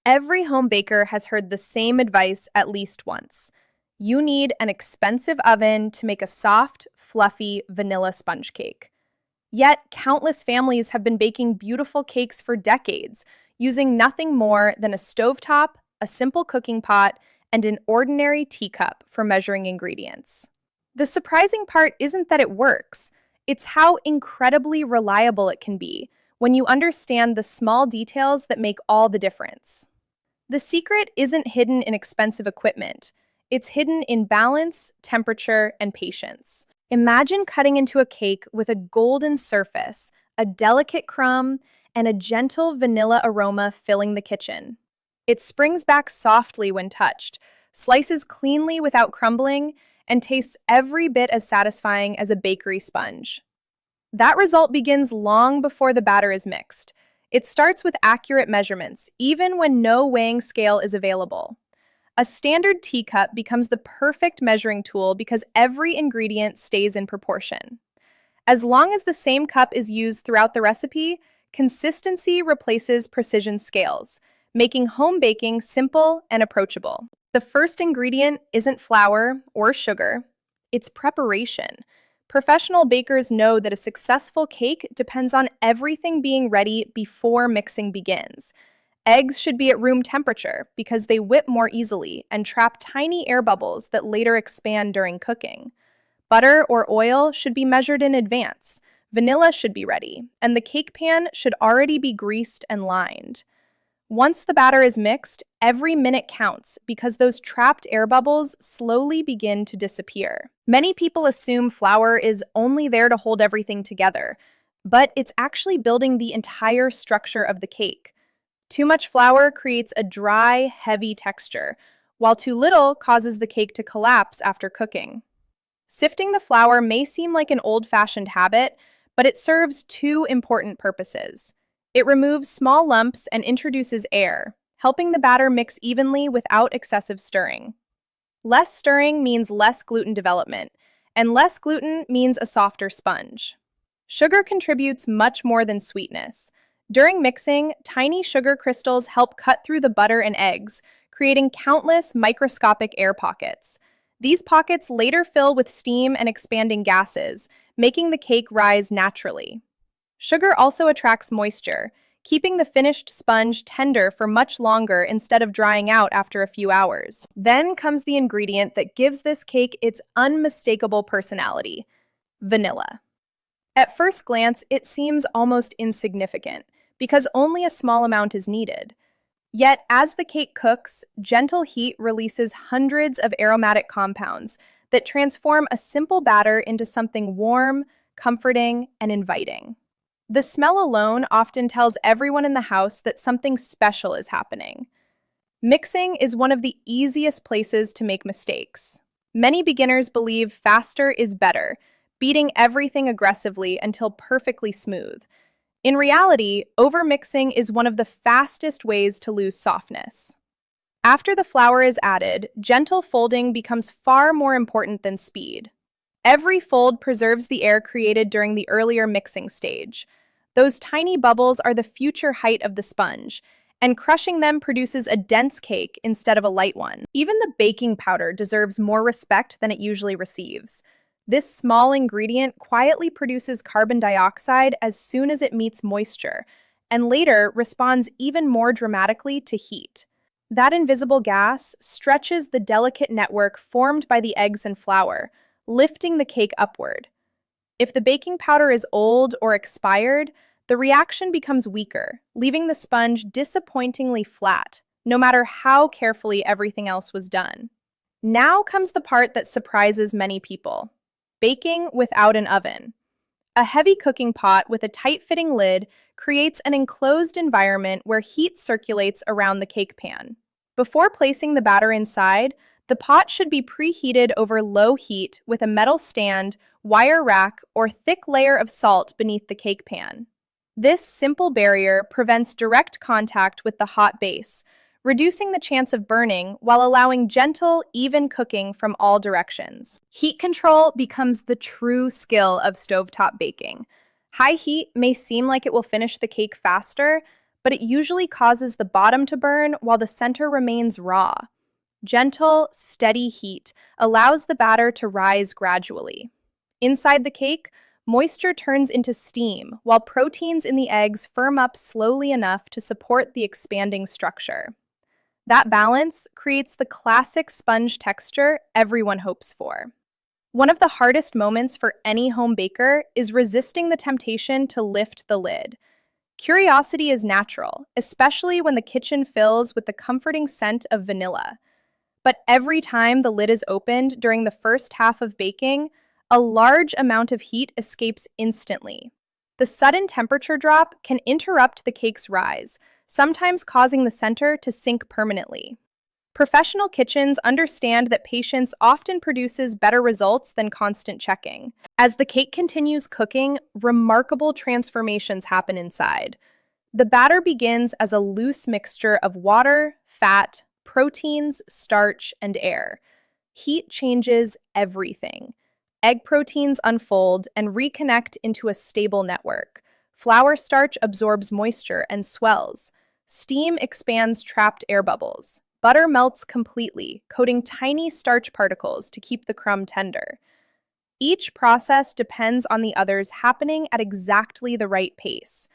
Every home baker has heard the same advice at least once. You need an expensive oven to make a soft, fluffy vanilla sponge cake. Yet, countless families have been baking beautiful cakes for decades, using nothing more than a stovetop, a simple cooking pot, and an ordinary teacup for measuring ingredients. The surprising part isn't that it works, it's how incredibly reliable it can be when you understand the small details that make all the difference. The secret isn't hidden in expensive equipment. It's hidden in balance, temperature, and patience. Imagine cutting into a cake with a golden surface, a delicate crumb, and a gentle vanilla aroma filling the kitchen. It springs back softly when touched, slices cleanly without crumbling, and tastes every bit as satisfying as a bakery sponge. That result begins long before the batter is mixed. It starts with accurate measurements, even when no weighing scale is available. A standard teacup becomes the perfect measuring tool because every ingredient stays in proportion. As long as the same cup is used throughout the recipe, consistency replaces precision scales, making home baking simple and approachable. The first ingredient isn't flour or sugar, it's preparation. Professional bakers know that a successful cake depends on everything being ready before mixing begins. Eggs should be at room temperature because they whip more easily and trap tiny air bubbles that later expand during cooking. Butter or oil should be measured in advance. Vanilla should be ready, and the cake pan should already be greased and lined. Once the batter is mixed, every minute counts because those trapped air bubbles slowly begin to disappear. Many people assume flour is only there to hold everything together, but it's actually building the entire structure of the cake. Too much flour creates a dry, heavy texture, while too little causes the cake to collapse after cooking. Sifting the flour may seem like an old-fashioned habit, but it serves two important purposes. It removes small lumps and introduces air, helping the batter mix evenly without excessive stirring. Less stirring means less gluten development, and less gluten means a softer sponge. Sugar contributes much more than sweetness. During mixing, tiny sugar crystals help cut through the butter and eggs, creating countless microscopic air pockets. These pockets later fill with steam and expanding gases, making the cake rise naturally. Sugar also attracts moisture, keeping the finished sponge tender for much longer instead of drying out after a few hours. Then comes the ingredient that gives this cake its unmistakable personality: vanilla. At first glance, it seems almost insignificant, because only a small amount is needed. Yet, as the cake cooks, gentle heat releases hundreds of aromatic compounds that transform a simple batter into something warm, comforting, and inviting. The smell alone often tells everyone in the house that something special is happening. Mixing is one of the easiest places to make mistakes. Many beginners believe faster is better, beating everything aggressively until perfectly smooth. In reality, overmixing is one of the fastest ways to lose softness. After the flour is added, gentle folding becomes far more important than speed. Every fold preserves the air created during the earlier mixing stage. Those tiny bubbles are the future height of the sponge, and crushing them produces a dense cake instead of a light one. Even the baking powder deserves more respect than it usually receives. This small ingredient quietly produces carbon dioxide as soon as it meets moisture, and later responds even more dramatically to heat. That invisible gas stretches the delicate network formed by the eggs and flour, lifting the cake upward. If the baking powder is old or expired, the reaction becomes weaker, leaving the sponge disappointingly flat, no matter how carefully everything else was done. Now comes the part that surprises many people: baking without an oven. A heavy cooking pot with a tight-fitting lid creates an enclosed environment where heat circulates around the cake pan. Before placing the batter inside, the pot should be preheated over low heat with a metal stand, wire rack, or thick layer of salt beneath the cake pan. This simple barrier prevents direct contact with the hot base, reducing the chance of burning while allowing gentle, even cooking from all directions. Heat control becomes the true skill of stovetop baking. High heat may seem like it will finish the cake faster, but it usually causes the bottom to burn while the center remains raw. Gentle, steady heat allows the batter to rise gradually. Inside the cake, moisture turns into steam, while proteins in the eggs firm up slowly enough to support the expanding structure. That balance creates the classic sponge texture everyone hopes for. One of the hardest moments for any home baker is resisting the temptation to lift the lid. Curiosity is natural, especially when the kitchen fills with the comforting scent of vanilla. But every time the lid is opened during the first half of baking, a large amount of heat escapes instantly. The sudden temperature drop can interrupt the cake's rise, sometimes causing the center to sink permanently. Professional kitchens understand that patience often produces better results than constant checking. As the cake continues cooking, remarkable transformations happen inside. The batter begins as a loose mixture of water, fat, proteins, starch, and air. Heat changes everything. Egg proteins unfold and reconnect into a stable network. Flour starch absorbs moisture and swells. Steam expands trapped air bubbles. Butter melts completely, coating tiny starch particles to keep the crumb tender. Each process depends on the others happening at exactly the right pace.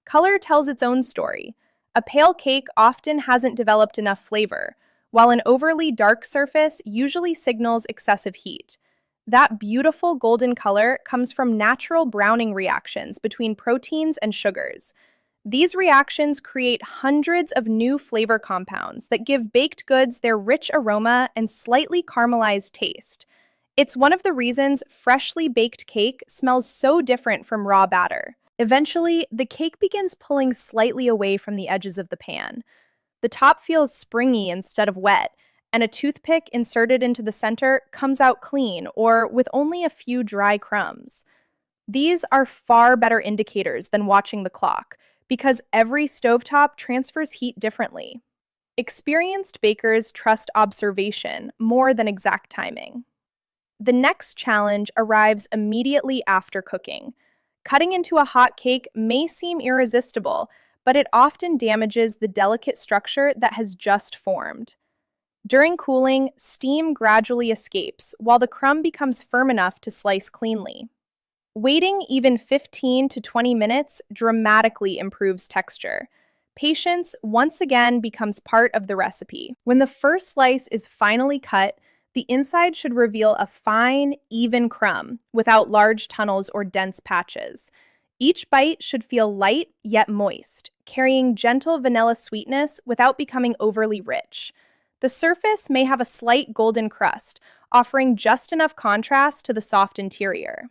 Color tells its own story. A pale cake often hasn't developed enough flavor, while an overly dark surface usually signals excessive heat. That beautiful golden color comes from natural browning reactions between proteins and sugars. These reactions create hundreds of new flavor compounds that give baked goods their rich aroma and slightly caramelized taste. It's one of the reasons freshly baked cake smells so different from raw batter. Eventually, the cake begins pulling slightly away from the edges of the pan. The top feels springy instead of wet, and a toothpick inserted into the center comes out clean or with only a few dry crumbs. These are far better indicators than watching the clock, because every stovetop transfers heat differently. Experienced bakers trust observation more than exact timing. The next challenge arrives immediately after cooking. Cutting into a hot cake may seem irresistible, but it often damages the delicate structure that has just formed. During cooling, steam gradually escapes, while the crumb becomes firm enough to slice cleanly. Waiting even 15 to 20 minutes dramatically improves texture. Patience once again becomes part of the recipe. When the first slice is finally cut, the inside should reveal a fine, even crumb without large tunnels or dense patches. Each bite should feel light yet moist, carrying gentle vanilla sweetness without becoming overly rich. The surface may have a slight golden crust, offering just enough contrast to the soft interior.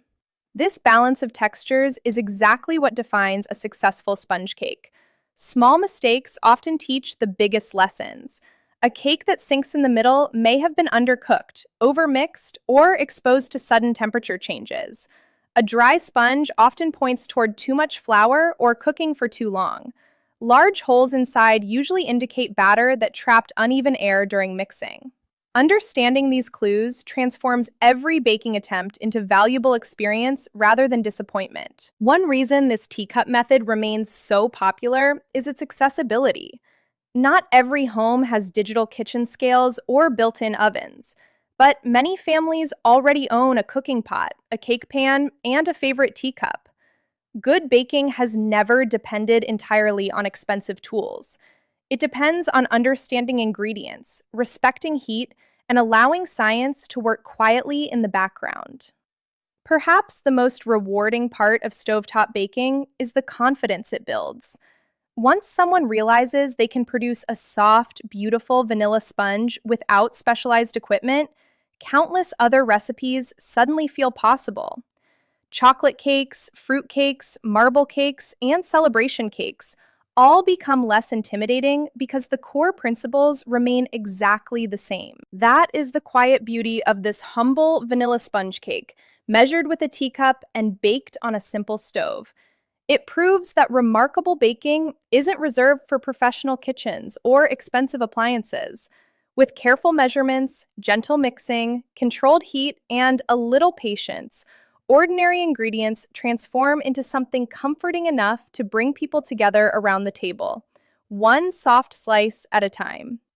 This balance of textures is exactly what defines a successful sponge cake. Small mistakes often teach the biggest lessons. A cake that sinks in the middle may have been undercooked, overmixed, or exposed to sudden temperature changes. A dry sponge often points toward too much flour or cooking for too long. Large holes inside usually indicate batter that trapped uneven air during mixing. Understanding these clues transforms every baking attempt into valuable experience rather than disappointment. One reason this teacup method remains so popular is its accessibility. Not every home has digital kitchen scales or built-in ovens, but many families already own a cooking pot, a cake pan, and a favorite teacup. Good baking has never depended entirely on expensive tools. It depends on understanding ingredients, respecting heat, and allowing science to work quietly in the background. Perhaps the most rewarding part of stovetop baking is the confidence it builds. Once someone realizes they can produce a soft, beautiful vanilla sponge without specialized equipment, countless other recipes suddenly feel possible. Chocolate cakes, fruit cakes, marble cakes, and celebration cakes all become less intimidating because the core principles remain exactly the same. That is the quiet beauty of this humble vanilla sponge cake, measured with a teacup and baked on a simple stove. It proves that remarkable baking isn't reserved for professional kitchens or expensive appliances. With careful measurements, gentle mixing, controlled heat, and a little patience, Ordinary ingredients transform into something comforting enough to bring people together around the table, one soft slice at a time.